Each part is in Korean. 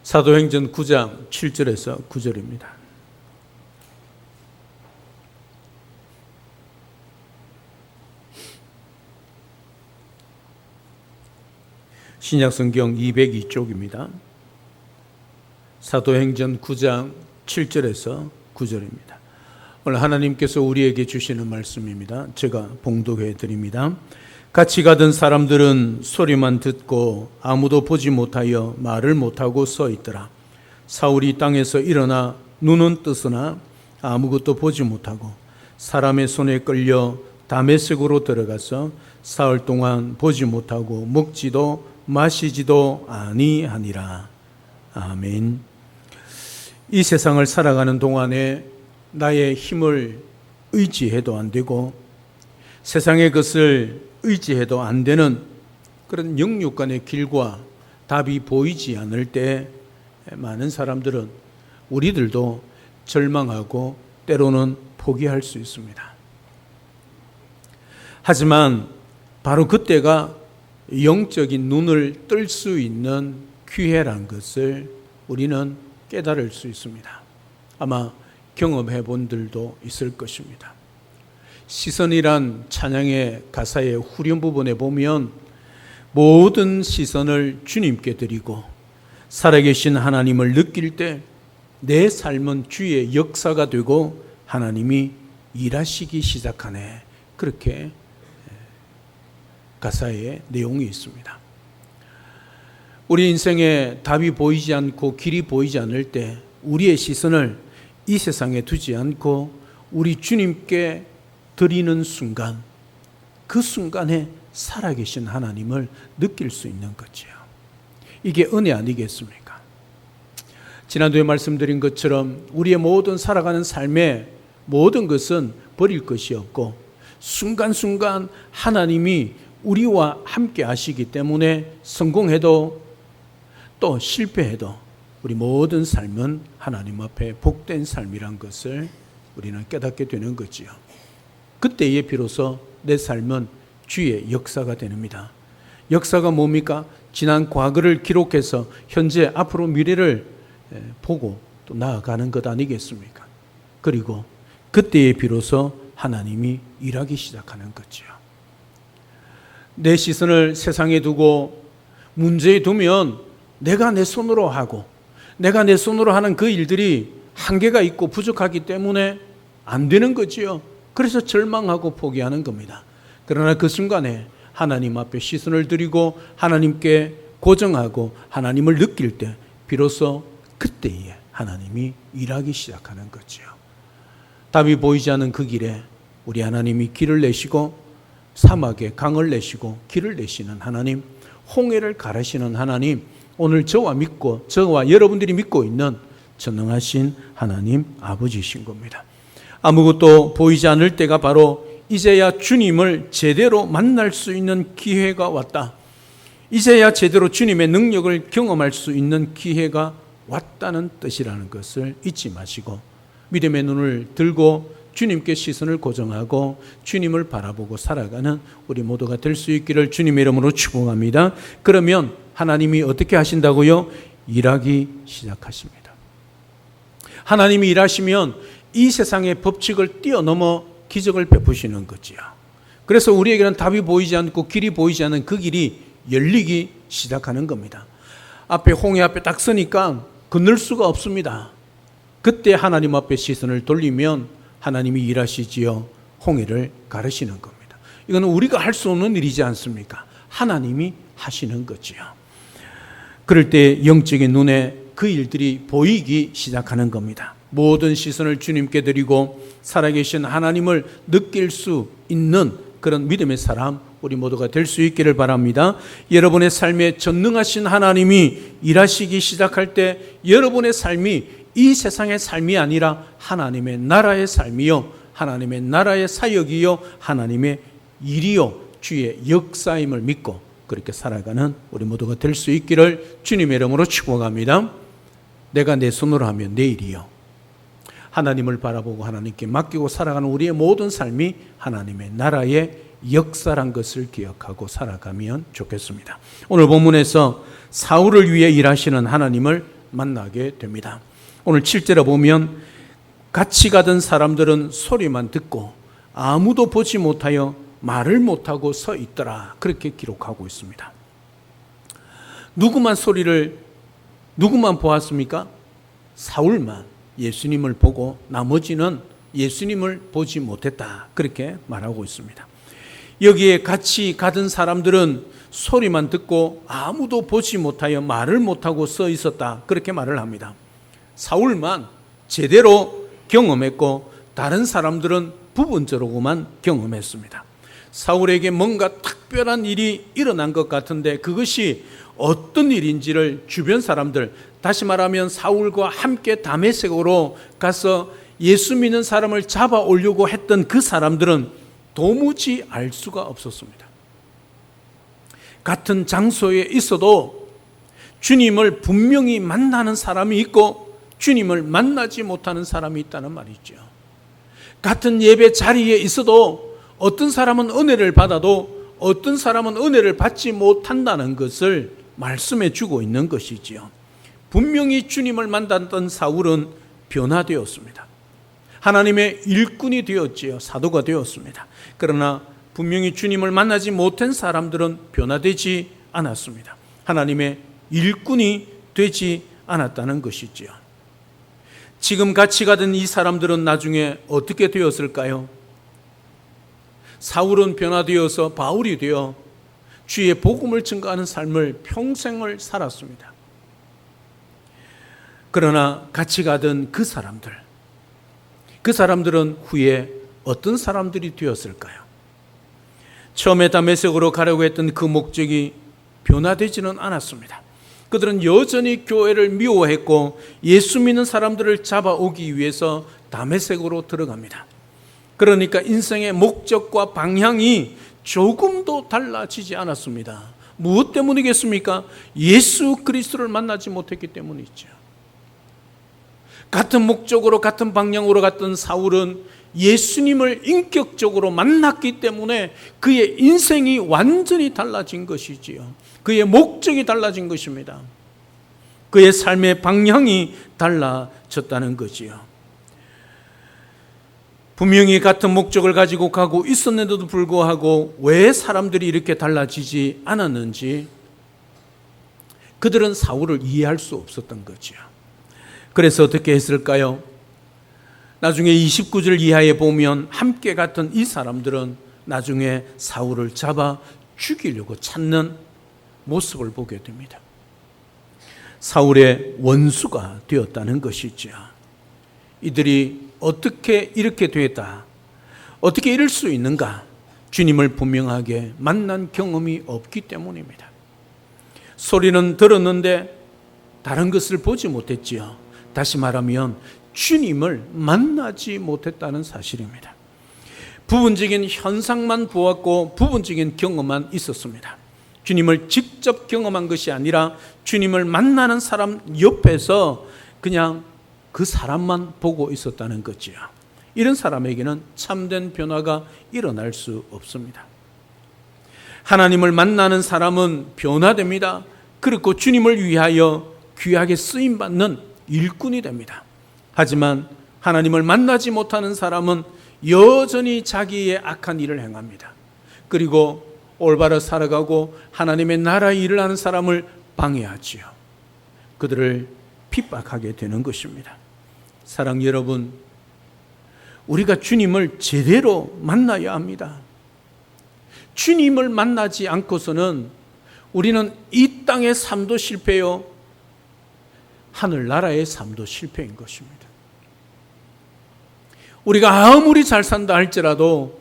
사도행전 9장 7절에서 9절입니다. 신약성경 202쪽입니다. 사도행전 9장 7절에서 9절입니다. 오늘 하나님께서 우리에게 주시는 말씀입니다. 제가 봉독해 드립니다. 같이 가던 사람들은 소리만 듣고 아무도 보지 못하여 말을 못하고 서 있더라. 사울이 땅에서 일어나 눈은 뜨으나 아무것도 보지 못하고 사람의 손에 끌려 다메섹으로 들어가서 사흘 동안 보지 못하고 먹지도 마시지도 아니하니라. 아멘. 이 세상을 살아가는 동안에 나의 힘을 의지해도 안 되고 세상의 것을 의지해도 안 되는 그런 영육간의 길과 답이 보이지 않을 때 많은 사람들은 우리들도 절망하고 때로는 포기할 수 있습니다. 하지만 바로 그때가 영적인 눈을 뜰 수 있는 기회란 것을 우리는 깨달을 수 있습니다. 아마 경험해 본 분들도 있을 것입니다. 시선이란 찬양의 가사의 후렴 부분에 보면 모든 시선을 주님께 드리고 살아계신 하나님을 느낄 때 내 삶은 주의 역사가 되고 하나님이 일하시기 시작하네. 그렇게 가사의 내용이 있습니다. 우리 인생에 답이 보이지 않고 길이 보이지 않을 때 우리의 시선을 이 세상에 두지 않고 우리 주님께 드리는 순간, 그 순간에 살아계신 하나님을 느낄 수 있는 거지요. 이게 은혜 아니겠습니까? 지난주에 말씀드린 것처럼 우리의 모든 살아가는 삶의 모든 것은 버릴 것이 없고 순간순간 하나님이 우리와 함께 하시기 때문에 성공해도 또 실패해도 우리 모든 삶은 하나님 앞에 복된 삶이란 것을 우리는 깨닫게 되는 거지요. 그때에 비로소 내 삶은 주의 역사가 됩니다. 역사가 뭡니까? 지난 과거를 기록해서 현재 앞으로 미래를 보고 또 나아가는 것 아니겠습니까? 그리고 그때에 비로소 하나님이 일하기 시작하는 거지요. 내 시선을 세상에 두고 문제에 두면 내가 내 손으로 하고 내가 내 손으로 하는 그 일들이 한계가 있고 부족하기 때문에 안 되는 거지요. 그래서 절망하고 포기하는 겁니다. 그러나 그 순간에 하나님 앞에 시선을 드리고 하나님께 고정하고 하나님을 느낄 때 비로소 그때에 하나님이 일하기 시작하는 거지요. 답이 보이지 않는 그 길에 우리 하나님이 길을 내시고 사막에 강을 내시고 길을 내시는 하나님, 홍해를 가르시는 하나님, 오늘 저와 여러분들이 믿고 있는 전능하신 하나님 아버지신 겁니다. 아무것도 보이지 않을 때가 바로 이제야 주님을 제대로 만날 수 있는 기회가 왔다. 이제야 제대로 주님의 능력을 경험할 수 있는 기회가 왔다는 뜻이라는 것을 잊지 마시고 믿음의 눈을 들고 주님께 시선을 고정하고 주님을 바라보고 살아가는 우리 모두가 될 수 있기를 주님의 이름으로 축복합니다. 그러면 하나님이 어떻게 하신다고요? 일하기 시작하십니다. 하나님이 일하시면 이 세상의 법칙을 뛰어넘어 기적을 베푸시는 거지요. 그래서 우리에게는 답이 보이지 않고 길이 보이지 않는 그 길이 열리기 시작하는 겁니다. 앞에 홍해 앞에 딱 서니까 건널 수가 없습니다. 그때 하나님 앞에 시선을 돌리면 하나님이 일하시지요. 홍해를 가르시는 겁니다. 이건 우리가 할 수 없는 일이지 않습니까? 하나님이 하시는 거지요. 그럴 때 영적인 눈에 그 일들이 보이기 시작하는 겁니다. 모든 시선을 주님께 드리고 살아계신 하나님을 느낄 수 있는 그런 믿음의 사람 우리 모두가 될 수 있기를 바랍니다. 여러분의 삶에 전능하신 하나님이 일하시기 시작할 때 여러분의 삶이 이 세상의 삶이 아니라 하나님의 나라의 삶이요, 하나님의 나라의 사역이요, 하나님의 일이요, 주의 역사임을 믿고 그렇게 살아가는 우리 모두가 될 수 있기를 주님의 이름으로 축복합니다. 내가 내 손으로 하면 내 일이요, 하나님을 바라보고 하나님께 맡기고 살아가는 우리의 모든 삶이 하나님의 나라의 역사란 것을 기억하고 살아가면 좋겠습니다. 오늘 본문에서 사울을 위해 일하시는 하나님을 만나게 됩니다. 오늘 7절에 보면 같이 가던 사람들은 소리만 듣고 아무도 보지 못하여 말을 못하고 서 있더라. 그렇게 기록하고 있습니다. 누구만 보았습니까? 사울만 예수님을 보고 나머지는 예수님을 보지 못했다. 그렇게 말하고 있습니다. 여기에 같이 가던 사람들은 소리만 듣고 아무도 보지 못하여 말을 못하고 서 있었다. 그렇게 말을 합니다. 사울만 제대로 경험했고 다른 사람들은 부분적으로만 경험했습니다. 사울에게 뭔가 특별한 일이 일어난 것 같은데 그것이 어떤 일인지를 주변 사람들, 다시 말하면 사울과 함께 다메섹으로 가서 예수 믿는 사람을 잡아오려고 했던 그 사람들은 도무지 알 수가 없었습니다. 같은 장소에 있어도 주님을 분명히 만나는 사람이 있고 주님을 만나지 못하는 사람이 있다는 말이죠. 같은 예배 자리에 있어도 어떤 사람은 은혜를 받아도 어떤 사람은 은혜를 받지 못한다는 것을 말씀해 주고 있는 것이지요. 분명히 주님을 만났던 사울은 변화되었습니다. 하나님의 일꾼이 되었지요. 사도가 되었습니다. 그러나 분명히 주님을 만나지 못한 사람들은 변화되지 않았습니다. 하나님의 일꾼이 되지 않았다는 것이지요. 지금 같이 가던 이 사람들은 나중에 어떻게 되었을까요? 사울은 변화되어서 바울이 되어 주의 복음을 증거하는 삶을 평생을 살았습니다. 그러나 같이 가던 그 사람들은 후에 어떤 사람들이 되었을까요? 처음에 다메섹으로 가려고 했던 그 목적이 변화되지는 않았습니다. 그들은 여전히 교회를 미워했고 예수 믿는 사람들을 잡아오기 위해서 다메섹으로 들어갑니다. 그러니까 인생의 목적과 방향이 조금도 달라지지 않았습니다. 무엇 때문이겠습니까? 예수 그리스도를 만나지 못했기 때문이죠. 같은 목적으로 같은 방향으로 갔던 사울은 예수님을 인격적으로 만났기 때문에 그의 인생이 완전히 달라진 것이지요. 그의 목적이 달라진 것입니다. 그의 삶의 방향이 달라졌다는 거지요. 분명히 같은 목적을 가지고 가고 있었는데도 불구하고 왜 사람들이 이렇게 달라지지 않았는지 그들은 사울을 이해할 수 없었던 거죠. 그래서 어떻게 했을까요? 나중에 29절 이하에 보면 함께 갔던 이 사람들은 나중에 사울을 잡아 죽이려고 찾는 모습을 보게 됩니다. 사울의 원수가 되었다는 것이죠. 이들이 어떻게 이렇게 되었다, 어떻게 이럴 수 있는가? 주님을 분명하게 만난 경험이 없기 때문입니다. 소리는 들었는데 다른 것을 보지 못했지요. 다시 말하면 주님을 만나지 못했다는 사실입니다. 부분적인 현상만 보았고 부분적인 경험만 있었습니다. 주님을 직접 경험한 것이 아니라 주님을 만나는 사람 옆에서 그냥 그 사람만 보고 있었다는 거지요. 이런 사람에게는 참된 변화가 일어날 수 없습니다. 하나님을 만나는 사람은 변화됩니다. 그리고 주님을 위하여 귀하게 쓰임받는 일꾼이 됩니다. 하지만 하나님을 만나지 못하는 사람은 여전히 자기의 악한 일을 행합니다. 그리고 올바로 살아가고 하나님의 나라의 일을 하는 사람을 방해하지요. 그들을 핍박하게 되는 것입니다. 사랑 여러분, 우리가 주님을 제대로 만나야 합니다. 주님을 만나지 않고서는 우리는 이 땅의 삶도 실패요, 하늘나라의 삶도 실패인 것입니다. 우리가 아무리 잘 산다 할지라도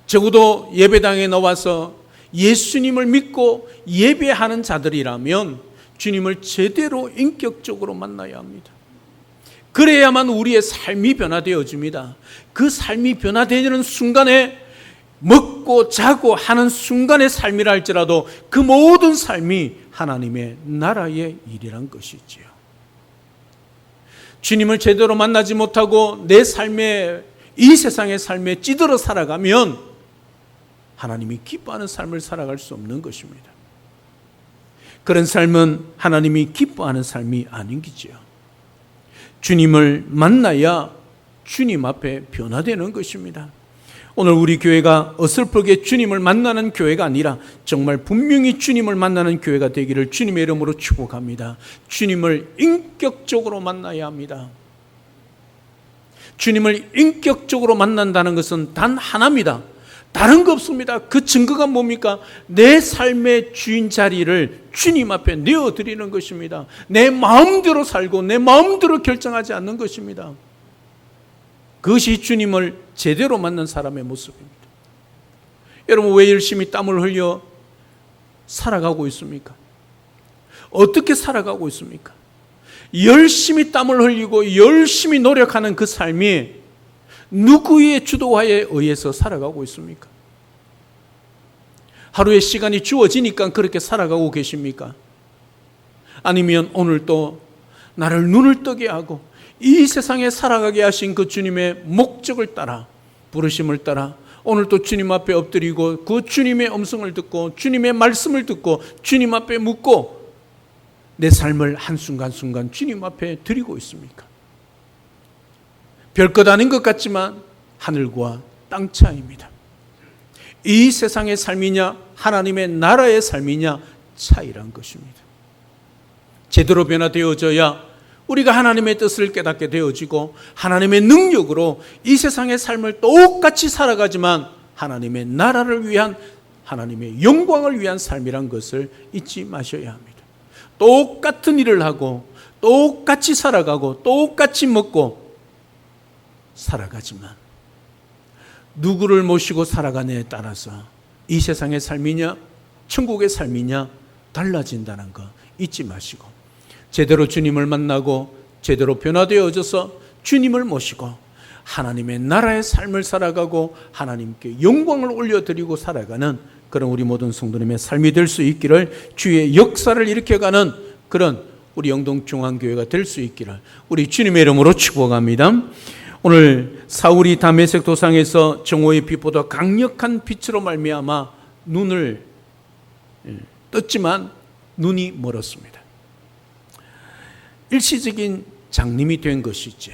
적어도 예배당에 나와서 예수님을 믿고 예배하는 자들이라면 주님을 제대로 인격적으로 만나야 합니다. 그래야만 우리의 삶이 변화되어집니다. 그 삶이 변화되는 순간에 먹고 자고 하는 순간의 삶이라 할지라도 그 모든 삶이 하나님의 나라의 일이란 것이지요. 주님을 제대로 만나지 못하고 내 삶에, 이 세상의 삶에 찌들어 살아가면 하나님이 기뻐하는 삶을 살아갈 수 없는 것입니다. 그런 삶은 하나님이 기뻐하는 삶이 아닌 기지요. 주님을 만나야 주님 앞에 변화되는 것입니다. 오늘 우리 교회가 어설프게 주님을 만나는 교회가 아니라 정말 분명히 주님을 만나는 교회가 되기를 주님의 이름으로 축복합니다. 주님을 인격적으로 만나야 합니다. 주님을 인격적으로 만난다는 것은 단 하나입니다. 다른 거 없습니다. 그 증거가 뭡니까? 내 삶의 주인 자리를 주님 앞에 내어드리는 것입니다. 내 마음대로 살고 내 마음대로 결정하지 않는 것입니다. 그것이 주님을 제대로 만난 사람의 모습입니다. 여러분, 왜 열심히 땀을 흘려 살아가고 있습니까? 어떻게 살아가고 있습니까? 열심히 땀을 흘리고 열심히 노력하는 그 삶이 누구의 주도하에 의해서 살아가고 있습니까? 하루의 시간이 주어지니까 그렇게 살아가고 계십니까? 아니면 오늘 또 나를 눈을 뜨게 하고 이 세상에 살아가게 하신 그 주님의 목적을 따라, 부르심을 따라 오늘 또 주님 앞에 엎드리고 그 주님의 음성을 듣고 주님의 말씀을 듣고 주님 앞에 묻고 내 삶을 한순간순간 주님 앞에 드리고 있습니까? 별것 아닌 것 같지만 하늘과 땅 차이입니다. 이 세상의 삶이냐 하나님의 나라의 삶이냐 차이란 것입니다. 제대로 변화되어져야 우리가 하나님의 뜻을 깨닫게 되어지고 하나님의 능력으로 이 세상의 삶을 똑같이 살아가지만 하나님의 나라를 위한, 하나님의 영광을 위한 삶이란 것을 잊지 마셔야 합니다. 똑같은 일을 하고 똑같이 살아가고 똑같이 먹고 살아가지만 누구를 모시고 살아가느냐에 따라서 이 세상의 삶이냐 천국의 삶이냐 달라진다는 거 잊지 마시고 제대로 주님을 만나고 제대로 변화되어져서 주님을 모시고 하나님의 나라의 삶을 살아가고 하나님께 영광을 올려드리고 살아가는 그런 우리 모든 성도님의 삶이 될 수 있기를, 주의 역사를 일으켜가는 그런 우리 영동중앙교회가 될 수 있기를 우리 주님의 이름으로 축복합니다. 오늘 사울이 다메섹 도상에서 정오의 빛보다 강력한 빛으로 말미암아 눈을 떴지만 눈이 멀었습니다. 일시적인 장님이 된 것이죠.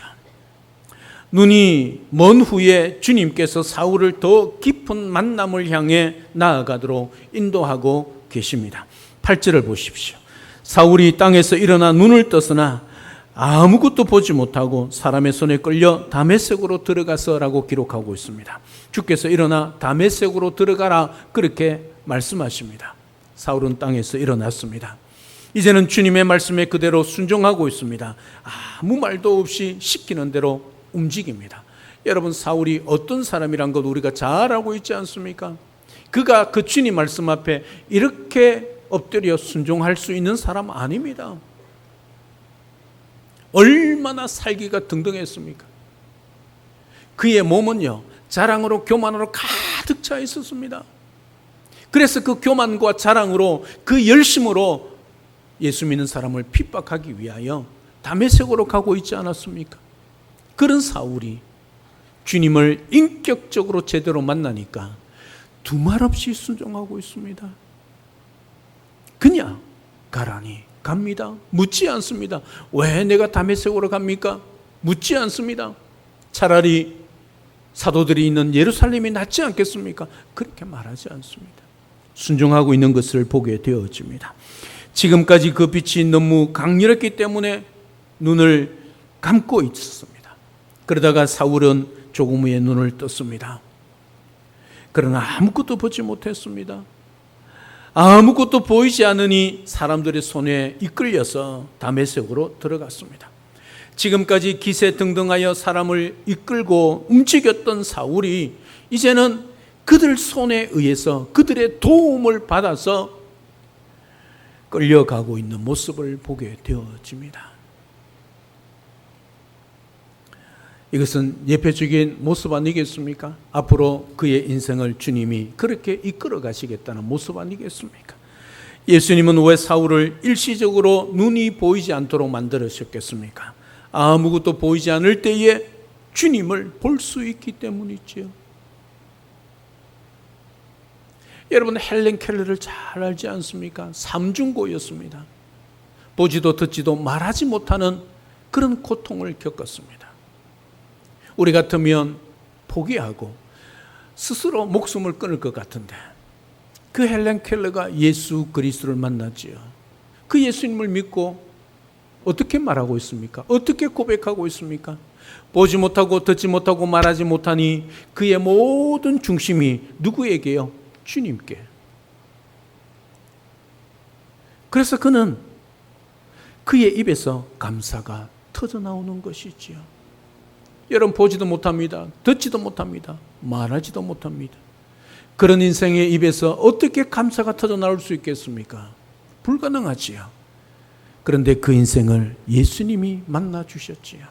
눈이 먼 후에 주님께서 사울을 더 깊은 만남을 향해 나아가도록 인도하고 계십니다. 8절을 보십시오. 사울이 땅에서 일어나 눈을 떴으나 아무것도 보지 못하고 사람의 손에 끌려 다메섹으로 들어가서라고 기록하고 있습니다. 주께서 일어나 다메섹으로 들어가라 그렇게 말씀하십니다. 사울은 땅에서 일어났습니다. 이제는 주님의 말씀에 그대로 순종하고 있습니다. 아무 말도 없이 시키는 대로 움직입니다. 여러분, 사울이 어떤 사람이란 것 우리가 잘 알고 있지 않습니까? 그가 그 주님 말씀 앞에 이렇게 엎드려 순종할 수 있는 사람 아닙니다. 얼마나 살기가 등등했습니까? 그의 몸은요, 자랑으로 교만으로 가득 차 있었습니다. 그래서 그 교만과 자랑으로 그 열심으로 예수 믿는 사람을 핍박하기 위하여 다메섹으로 가고 있지 않았습니까? 그런 사울이 주님을 인격적으로 제대로 만나니까 두말 없이 순종하고 있습니다. 그냥 가라니 갑니다. 묻지 않습니다. 왜 내가 다메섹으로 갑니까? 묻지 않습니다. 차라리 사도들이 있는 예루살렘이 낫지 않겠습니까? 그렇게 말하지 않습니다. 순종하고 있는 것을 보게 되어집니다. 지금까지 그 빛이 너무 강렬했기 때문에 눈을 감고 있었습니다. 그러다가 사울은 조금 후에 눈을 떴습니다. 그러나 아무것도 보지 못했습니다. 아무것도 보이지 않으니 사람들의 손에 이끌려서 다메섹으로 들어갔습니다. 지금까지 기세등등하여 사람을 이끌고 움직였던 사울이 이제는 그들 손에 의해서 그들의 도움을 받아서 끌려가고 있는 모습을 보게 되어집니다. 이것은 예표적인 모습 아니겠습니까? 앞으로 그의 인생을 주님이 그렇게 이끌어 가시겠다는 모습 아니겠습니까? 예수님은 왜 사울을 일시적으로 눈이 보이지 않도록 만들으셨겠습니까? 아무것도 보이지 않을 때에 주님을 볼 수 있기 때문이지요. 여러분 헬렌 켈러를 잘 알지 않습니까? 삼중고였습니다. 보지도 듣지도 말하지 못하는 그런 고통을 겪었습니다. 우리 같으면 포기하고 스스로 목숨을 끊을 것 같은데 그 헬렌 켈러가 예수 그리스도를 만났지요. 그 예수님을 믿고 어떻게 말하고 있습니까? 어떻게 고백하고 있습니까? 보지 못하고 듣지 못하고 말하지 못하니 그의 모든 중심이 누구에게요? 주님께. 그래서 그는 그의 입에서 감사가 터져나오는 것이지요. 여러분 보지도 못합니다. 듣지도 못합니다. 말하지도 못합니다. 그런 인생의 입에서 어떻게 감사가 터져나올 수 있겠습니까? 불가능하지요. 그런데 그 인생을 예수님이 만나 주셨지요.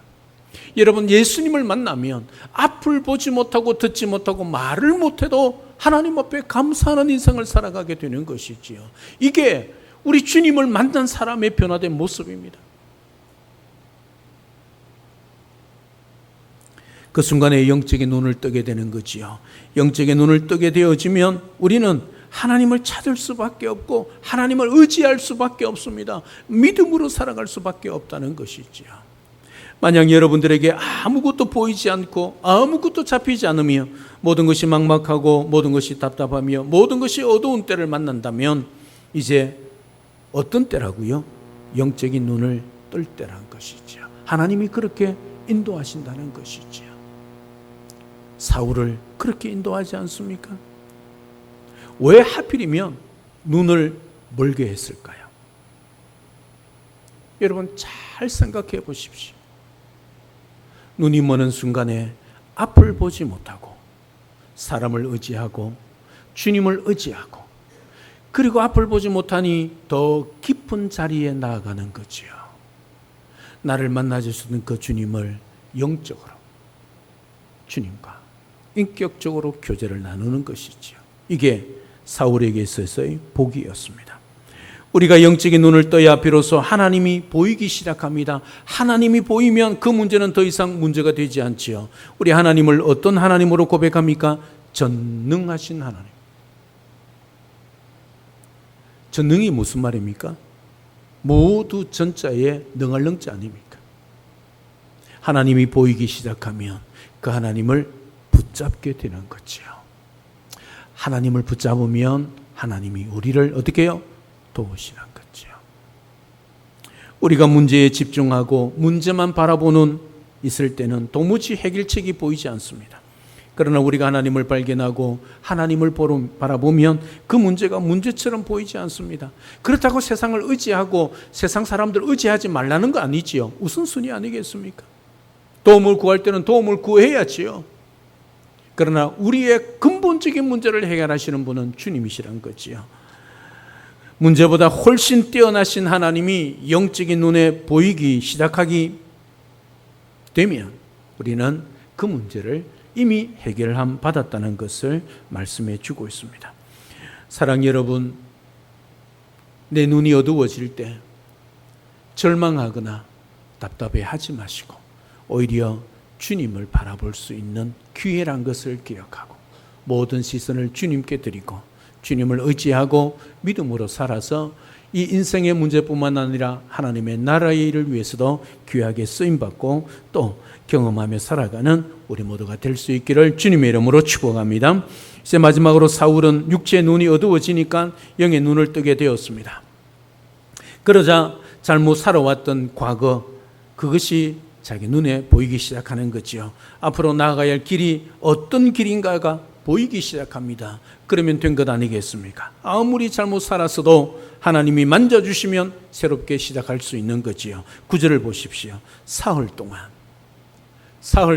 여러분 예수님을 만나면 앞을 보지 못하고 듣지 못하고 말을 못해도 하나님 앞에 감사하는 인생을 살아가게 되는 것이지요. 이게 우리 주님을 만난 사람의 변화된 모습입니다. 그 순간에 영적인 눈을 뜨게 되는 거지요. 영적인 눈을 뜨게 되어지면 우리는 하나님을 찾을 수밖에 없고 하나님을 의지할 수밖에 없습니다. 믿음으로 살아갈 수밖에 없다는 것이지요. 만약 여러분들에게 아무것도 보이지 않고 아무것도 잡히지 않으며 모든 것이 막막하고 모든 것이 답답하며 모든 것이 어두운 때를 만난다면 이제 어떤 때라고요? 영적인 눈을 뜰 때란 것이죠. 하나님이 그렇게 인도하신다는 것이죠. 사울을 그렇게 인도하지 않습니까? 왜 하필이면 눈을 멀게 했을까요? 여러분 잘 생각해 보십시오. 눈이 머는 순간에 앞을 보지 못하고 사람을 의지하고 주님을 의지하고 그리고 앞을 보지 못하니 더 깊은 자리에 나아가는 거지요. 나를 만나주시는 그 주님을 영적으로 주님과 인격적으로 교제를 나누는 것이지요. 이게 사울에게 있어서의 복이었습니다. 우리가 영적인 눈을 떠야 비로소 하나님이 보이기 시작합니다. 하나님이 보이면 그 문제는 더 이상 문제가 되지 않지요. 우리 하나님을 어떤 하나님으로 고백합니까? 전능하신 하나님. 전능이 무슨 말입니까? 모두 전자에 능할 능자 아닙니까? 하나님이 보이기 시작하면 그 하나님을 붙잡게 되는 거지요. 하나님을 붙잡으면 하나님이 우리를 어떻게 해요? 도우시는 거지요. 우리가 문제에 집중하고 문제만 바라보는 있을 때는 도무지 해결책이 보이지 않습니다. 그러나 우리가 하나님을 발견하고 하나님을 바라보면 그 문제가 문제처럼 보이지 않습니다. 그렇다고 세상을 의지하고 세상 사람들 의지하지 말라는 거 아니지요. 우선순위 아니겠습니까? 도움을 구할 때는 도움을 구해야지요. 그러나 우리의 근본적인 문제를 해결하시는 분은 주님이시란 거지요. 문제보다 훨씬 뛰어나신 하나님이 영적인 눈에 보이기 시작하기 되면 우리는 그 문제를 이미 해결함 받았다는 것을 말씀해 주고 있습니다. 사랑 여러분, 내 눈이 어두워질 때 절망하거나 답답해하지 마시고 오히려 주님을 바라볼 수 있는 기회란 것을 기억하고 모든 시선을 주님께 드리고 주님을 의지하고 믿음으로 살아서 이 인생의 문제뿐만 아니라 하나님의 나라의 일을 위해서도 귀하게 쓰임받고 또 경험하며 살아가는 우리 모두가 될 수 있기를 주님의 이름으로 축복합니다. 이제 마지막으로 사울은 육체의 눈이 어두워지니까 영의 눈을 뜨게 되었습니다. 그러자 잘못 살아왔던 과거 그것이 자기 눈에 보이기 시작하는 거지요. 앞으로 나아가야 할 길이 어떤 길인가가 보이기 시작합니다. 그러면 된 것 아니겠습니까? 아무리 잘못 살았어도 하나님이 만져주시면 새롭게 시작할 수 있는 거지요. 9절을 보십시오. 사흘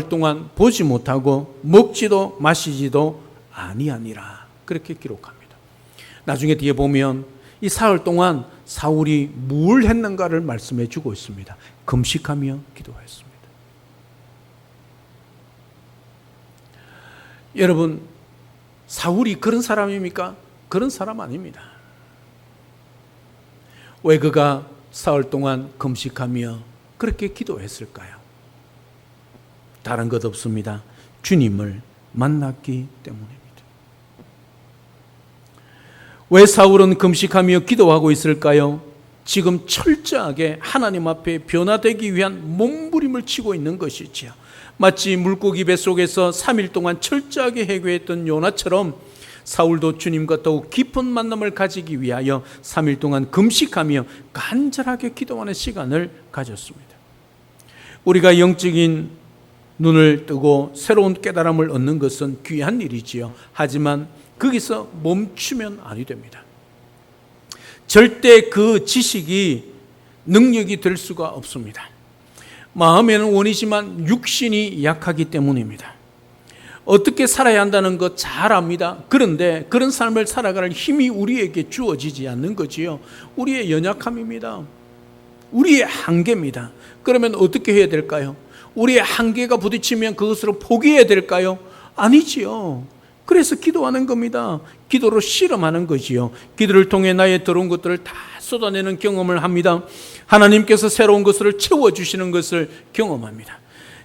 동안 보지 못하고 먹지도 마시지도 아니하니라. 그렇게 기록합니다. 나중에 뒤에 보면 이 사흘 동안 사울이 뭘 했는가를 말씀해 주고 있습니다. 금식하며 기도했습니다. 여러분, 사울이 그런 사람입니까? 그런 사람 아닙니다. 왜 그가 사흘 동안 금식하며 그렇게 기도했을까요? 다른 것 없습니다. 주님을 만났기 때문입니다. 왜 사울은 금식하며 기도하고 있을까요? 지금 철저하게 하나님 앞에 변화되기 위한 몸부림을 치고 있는 것이지요. 마치 물고기 뱃속에서 3일 동안 철저하게 해교했던 요나처럼 사울도 주님과 더욱 깊은 만남을 가지기 위하여 3일 동안 금식하며 간절하게 기도하는 시간을 가졌습니다. 우리가 영적인 눈을 뜨고 새로운 깨달음을 얻는 것은 귀한 일이지요. 하지만 거기서 멈추면 아니 됩니다. 절대 그 지식이 능력이 될 수가 없습니다. 마음에는 원이지만 육신이 약하기 때문입니다. 어떻게 살아야 한다는 것 잘 압니다. 그런데 그런 삶을 살아갈 힘이 우리에게 주어지지 않는 거지요. 우리의 연약함입니다. 우리의 한계입니다. 그러면 어떻게 해야 될까요? 우리의 한계가 부딪히면 그것으로 포기해야 될까요? 아니지요. 그래서 기도하는 겁니다. 기도로 실험하는 거지요. 기도를 통해 나의 더러운 것들을 다 쏟아내는 경험을 합니다. 하나님께서 새로운 것을 채워주시는 것을 경험합니다.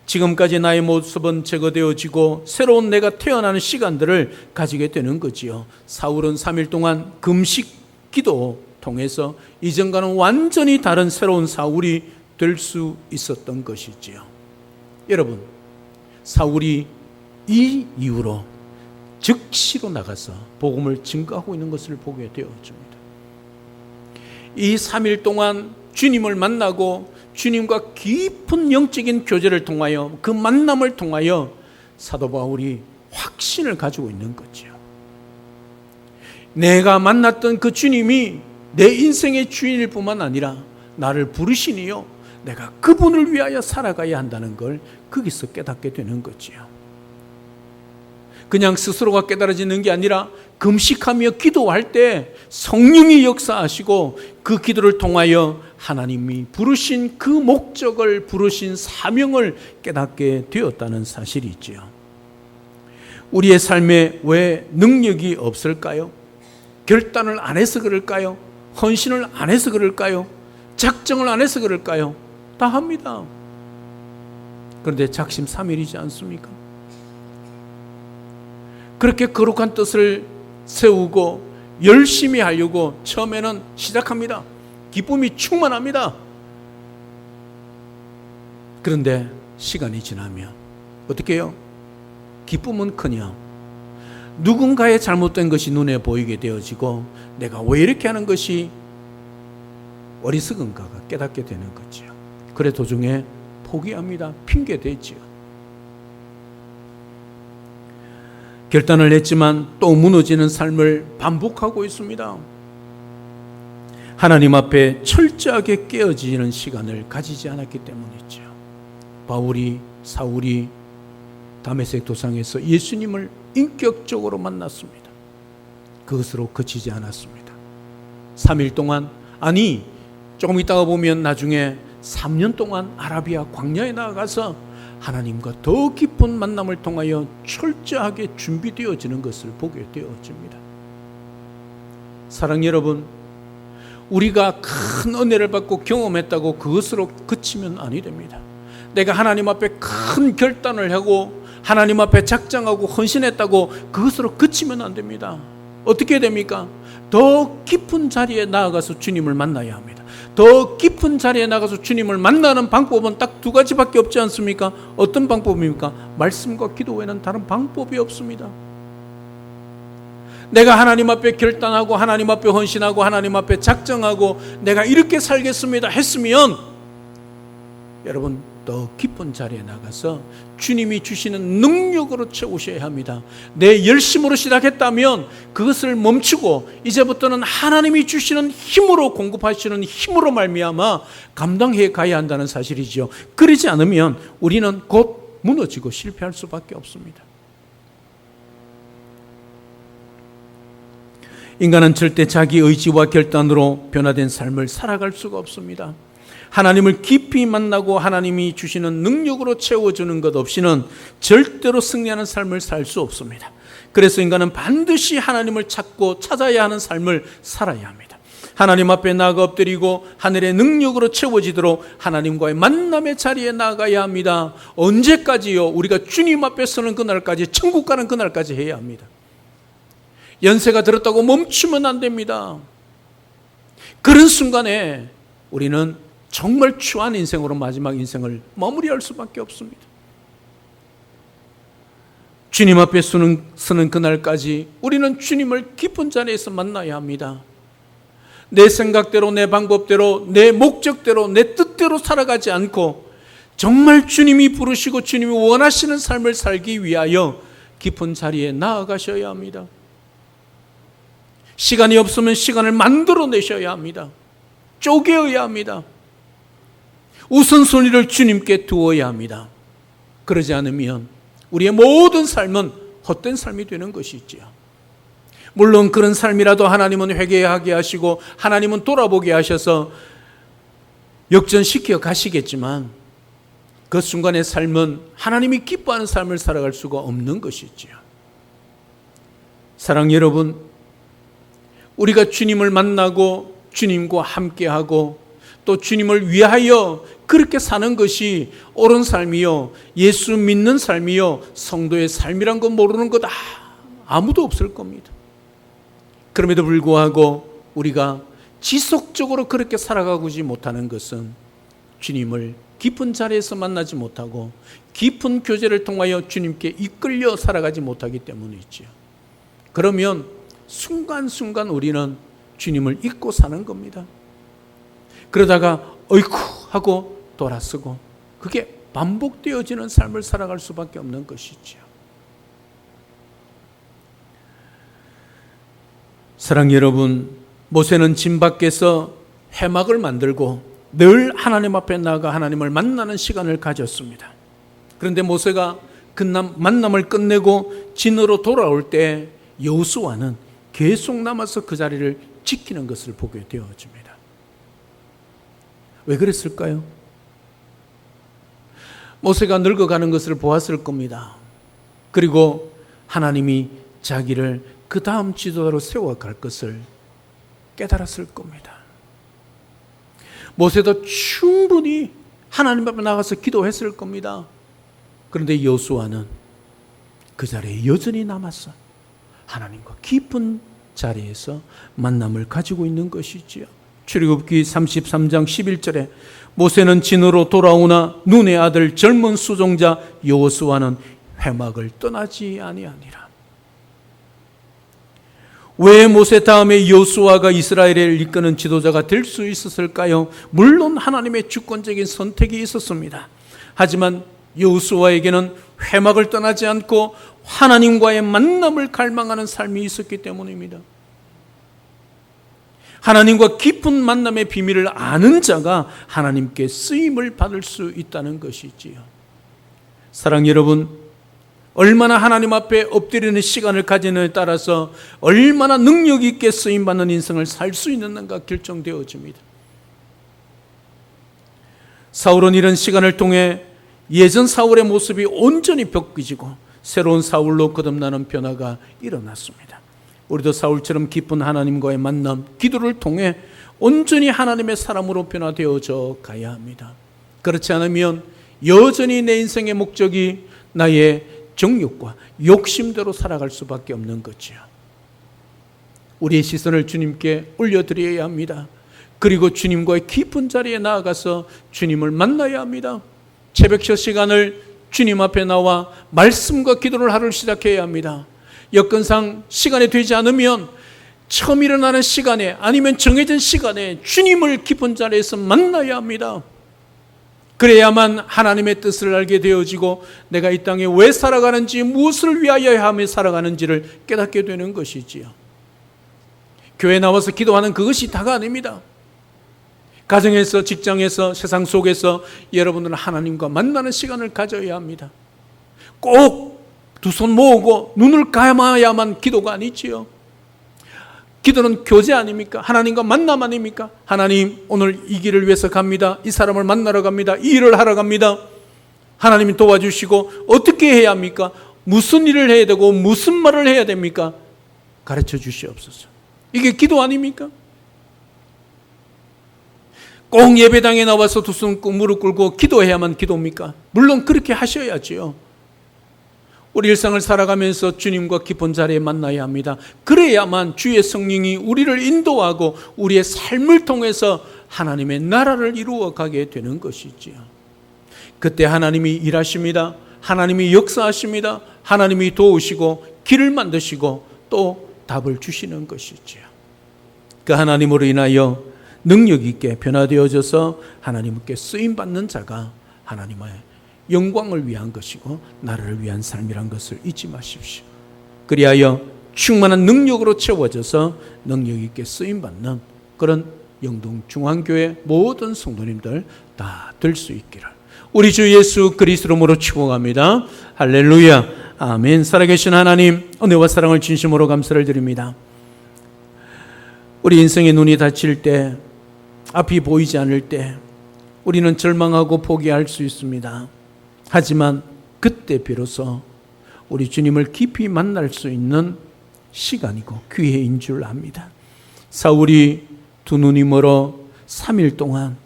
지금까지 나의 모습은 제거되어지고 새로운 내가 태어나는 시간들을 가지게 되는 거지요. 사울은 3일 동안 금식 기도 통해서 이전과는 완전히 다른 새로운 사울이 될 수 있었던 것이지요. 여러분, 사울이 이 이후로 즉시로 나가서 복음을 증거하고 있는 것을 보게 되어집니다. 이 3일 동안 주님을 만나고 주님과 깊은 영적인 교제를 통하여 그 만남을 통하여 사도 바울이 확신을 가지고 있는 거죠. 내가 만났던 그 주님이 내 인생의 주인일 뿐만 아니라 나를 부르시니요, 내가 그분을 위하여 살아가야 한다는 걸 거기서 깨닫게 되는 거지요. 그냥 스스로가 깨달아지는 게 아니라 금식하며 기도할 때 성령이 역사하시고 그 기도를 통하여 하나님이 부르신 그 목적을, 부르신 사명을 깨닫게 되었다는 사실이지요. 우리의 삶에 왜 능력이 없을까요? 결단을 안 해서 그럴까요? 헌신을 안 해서 그럴까요? 작정을 안 해서 그럴까요? 다 합니다. 그런데 작심삼일이지 않습니까? 그렇게 거룩한 뜻을 세우고 열심히 하려고 처음에는 시작합니다. 기쁨이 충만합니다. 그런데 시간이 지나면 어떻게 해요? 기쁨은커녕 누군가의 잘못된 것이 눈에 보이게 되어지고 내가 왜 이렇게 하는 것이 어리석은가가 깨닫게 되는 거죠. 그래 도중에 포기합니다. 핑계대지요. 결단을 했지만 또 무너지는 삶을 반복하고 있습니다. 하나님 앞에 철저하게 깨어지는 시간을 가지지 않았기 때문이죠. 사울이 다메섹 도상에서 예수님을 인격적으로 만났습니다. 그것으로 그치지 않았습니다. 3일 동안, 아니 조금 있다가 보면 나중에 3년 동안 아라비아 광야에 나아가서 하나님과 더 깊은 만남을 통하여 철저하게 준비되어지는 것을 보게 되어집니다. 사랑 여러분, 우리가 큰 은혜를 받고 경험했다고 그것으로 그치면 아니 됩니다. 내가 하나님 앞에 큰 결단을 하고 하나님 앞에 작정하고 헌신했다고 그것으로 그치면 안 됩니다. 어떻게 됩니까? 더 깊은 자리에 나아가서 주님을 만나야 합니다. 더 깊은 자리에 나가서 주님을 만나는 방법은 딱 두 가지밖에 없지 않습니까? 어떤 방법입니까? 말씀과 기도 외에는 다른 방법이 없습니다. 내가 하나님 앞에 결단하고 하나님 앞에 헌신하고 하나님 앞에 작정하고 내가 이렇게 살겠습니다 했으면 여러분 더 깊은 자리에 나가서 주님이 주시는 능력으로 채우셔야 합니다. 내 열심으로 시작했다면 그것을 멈추고 이제부터는 하나님이 주시는 힘으로 공급하시는 힘으로 말미암아 감당해 가야 한다는 사실이죠. 그러지 않으면 우리는 곧 무너지고 실패할 수밖에 없습니다. 인간은 절대 자기 의지와 결단으로 변화된 삶을 살아갈 수가 없습니다. 하나님을 깊이 만나고 하나님이 주시는 능력으로 채워주는 것 없이는 절대로 승리하는 삶을 살 수 없습니다. 그래서 인간은 반드시 하나님을 찾고 찾아야 하는 삶을 살아야 합니다. 하나님 앞에 나아가 엎드리고 하늘의 능력으로 채워지도록 하나님과의 만남의 자리에 나아가야 합니다. 언제까지요? 우리가 주님 앞에 서는 그날까지, 천국 가는 그날까지 해야 합니다. 연세가 들었다고 멈추면 안 됩니다. 그런 순간에 우리는 정말 추한 인생으로 마지막 인생을 마무리할 수밖에 없습니다. 주님 앞에 서는 그날까지 우리는 주님을 깊은 자리에서 만나야 합니다. 내 생각대로, 내 방법대로, 내 목적대로, 내 뜻대로 살아가지 않고 정말 주님이 부르시고 주님이 원하시는 삶을 살기 위하여 깊은 자리에 나아가셔야 합니다. 시간이 없으면 시간을 만들어내셔야 합니다. 쪼개어야 합니다. 우선순위를 주님께 두어야 합니다. 그러지 않으면 우리의 모든 삶은 헛된 삶이 되는 것이지요. 물론 그런 삶이라도 하나님은 회개하게 하시고 하나님은 돌아보게 하셔서 역전시켜 가시겠지만 그 순간의 삶은 하나님이 기뻐하는 삶을 살아갈 수가 없는 것이지요. 사랑 여러분, 우리가 주님을 만나고 주님과 함께하고 또 주님을 위하여 그렇게 사는 것이 옳은 삶이요, 예수 믿는 삶이요, 성도의 삶이란 건 모르는 것 아무도 없을 겁니다. 그럼에도 불구하고 우리가 지속적으로 그렇게 살아가지 못하는 것은 주님을 깊은 자리에서 만나지 못하고 깊은 교제를 통하여 주님께 이끌려 살아가지 못하기 때문이지요. 그러면 순간순간 우리는 주님을 잊고 사는 겁니다. 그러다가 어이쿠 하고 돌아서고 그게 반복되어지는 삶을 살아갈 수밖에 없는 것이지요. 사랑 여러분, 모세는 진 밖에서 회막을 만들고 늘 하나님 앞에 나아가 하나님을 만나는 시간을 가졌습니다. 그런데 모세가 그 만남을 끝내고 진으로 돌아올 때 여호수아는 계속 남아서 그 자리를 지키는 것을 보게 되어집니다. 왜 그랬을까요? 모세가 늙어가는 것을 보았을 겁니다. 그리고 하나님이 자기를 그 다음 지도자로 세워갈 것을 깨달았을 겁니다. 모세도 충분히 하나님 앞에 나가서 기도했을 겁니다. 그런데 여호수아는 그 자리에 여전히 남았어 하나님과 깊은 자리에서 만남을 가지고 있는 것이지요. 출애굽기 33장 11절에 모세는 진으로 돌아오나 눈의 아들 젊은 수종자 여호수아는 회막을 떠나지 아니하니라. 왜 모세 다음에 여호수아가 이스라엘을 이끄는 지도자가 될 수 있었을까요? 물론 하나님의 주권적인 선택이 있었습니다. 하지만 여호수아에게는 회막을 떠나지 않고 하나님과의 만남을 갈망하는 삶이 있었기 때문입니다. 하나님과 깊은 만남의 비밀을 아는 자가 하나님께 쓰임을 받을 수 있다는 것이지요. 사랑 여러분, 얼마나 하나님 앞에 엎드리는 시간을 가지느냐에 따라서 얼마나 능력 있게 쓰임받는 인생을 살 수 있는가 결정되어집니다. 사울은 이런 시간을 통해 예전 사울의 모습이 온전히 바뀌어지고 새로운 사울로 거듭나는 변화가 일어났습니다. 우리도 사울처럼 깊은 하나님과의 만남, 기도를 통해 온전히 하나님의 사람으로 변화되어져 가야 합니다. 그렇지 않으면 여전히 내 인생의 목적이 나의 정욕과 욕심대로 살아갈 수밖에 없는 거죠. 우리의 시선을 주님께 올려드려야 합니다. 그리고 주님과의 깊은 자리에 나아가서 주님을 만나야 합니다. 새벽 시간을 주님 앞에 나와 말씀과 기도를 하루를 시작해야 합니다. 여건상 시간이 되지 않으면 처음 일어나는 시간에 아니면 정해진 시간에 주님을 깊은 자리에서 만나야 합니다. 그래야만 하나님의 뜻을 알게 되어지고 내가 이 땅에 왜 살아가는지, 무엇을 위하여 하며 살아가는지를 깨닫게 되는 것이지요. 교회 나와서 기도하는 그것이 다가 아닙니다. 가정에서, 직장에서, 세상 속에서 여러분들은 하나님과 만나는 시간을 가져야 합니다. 꼭 두 손 모으고 눈을 감아야만 기도가 아니지요. 기도는 교제 아닙니까? 하나님과 만남 아닙니까? 하나님, 오늘 이 길을 위해서 갑니다. 이 사람을 만나러 갑니다. 이 일을 하러 갑니다. 하나님이 도와주시고 어떻게 해야 합니까? 무슨 일을 해야 되고 무슨 말을 해야 됩니까? 가르쳐 주시옵소서. 이게 기도 아닙니까? 꼭 예배당에 나와서 두 손 무릎 꿇고 기도해야만 기도입니까? 물론 그렇게 하셔야지요. 우리 일상을 살아가면서 주님과 깊은 자리에 만나야 합니다. 그래야만 주의 성령이 우리를 인도하고 우리의 삶을 통해서 하나님의 나라를 이루어가게 되는 것이지요. 그때 하나님이 일하십니다. 하나님이 역사하십니다. 하나님이 도우시고 길을 만드시고 또 답을 주시는 것이지요. 그 하나님으로 인하여 능력 있게 변화되어져서 하나님께 쓰임받는 자가 하나님의 영광을 위한 것이고 나라를 위한 삶이란 것을 잊지 마십시오. 그리하여 충만한 능력으로 채워져서 능력 있게 쓰임받는 그런 영동중앙교회 모든 성도님들 다 될 수 있기를 우리 주 예수 그리스도로 이름으로 축복합니다. 할렐루야. 아멘. 살아계신 하나님, 은혜와 사랑을 진심으로 감사를 드립니다. 우리 인생의 눈이 닫힐 때, 앞이 보이지 않을 때 우리는 절망하고 포기할 수 있습니다. 하지만 그때 비로소 우리 주님을 깊이 만날 수 있는 시간이고 기회인 줄 압니다. 사울이 두 눈이 멀어 3일 동안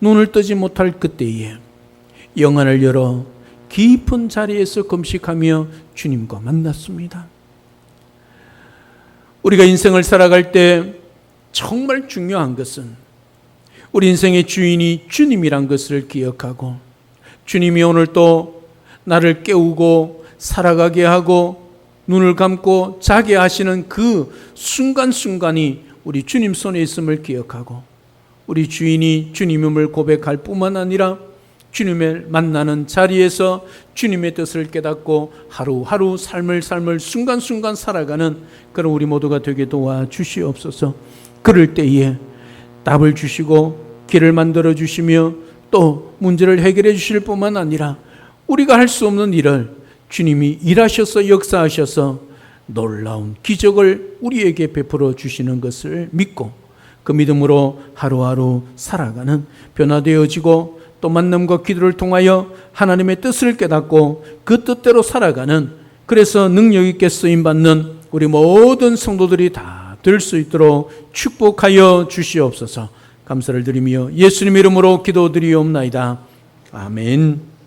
눈을 뜨지 못할 그때에 영안을 열어 깊은 자리에서 금식하며 주님과 만났습니다. 우리가 인생을 살아갈 때 정말 중요한 것은 우리 인생의 주인이 주님이란 것을 기억하고 주님이 오늘 또 나를 깨우고 살아가게 하고 눈을 감고 자게 하시는 그 순간순간이 우리 주님 손에 있음을 기억하고 우리 주인이 주님임을 고백할 뿐만 아니라 주님을 만나는 자리에서 주님의 뜻을 깨닫고 하루하루 삶을 순간순간 살아가는 그런 우리 모두가 되게 도와주시옵소서. 그럴 때에 답을 주시고 길을 만들어 주시며 또 문제를 해결해 주실 뿐만 아니라 우리가 할 수 없는 일을 주님이 일하셔서 역사하셔서 놀라운 기적을 우리에게 베풀어 주시는 것을 믿고 그 믿음으로 하루하루 살아가는 변화되어지고 또 만남과 기도를 통하여 하나님의 뜻을 깨닫고 그 뜻대로 살아가는 그래서 능력 있게 쓰임받는 우리 모든 성도들이 다 될 수 있도록 축복하여 주시옵소서. 감사를 드리며 예수님 이름으로 기도드리옵나이다. 아멘.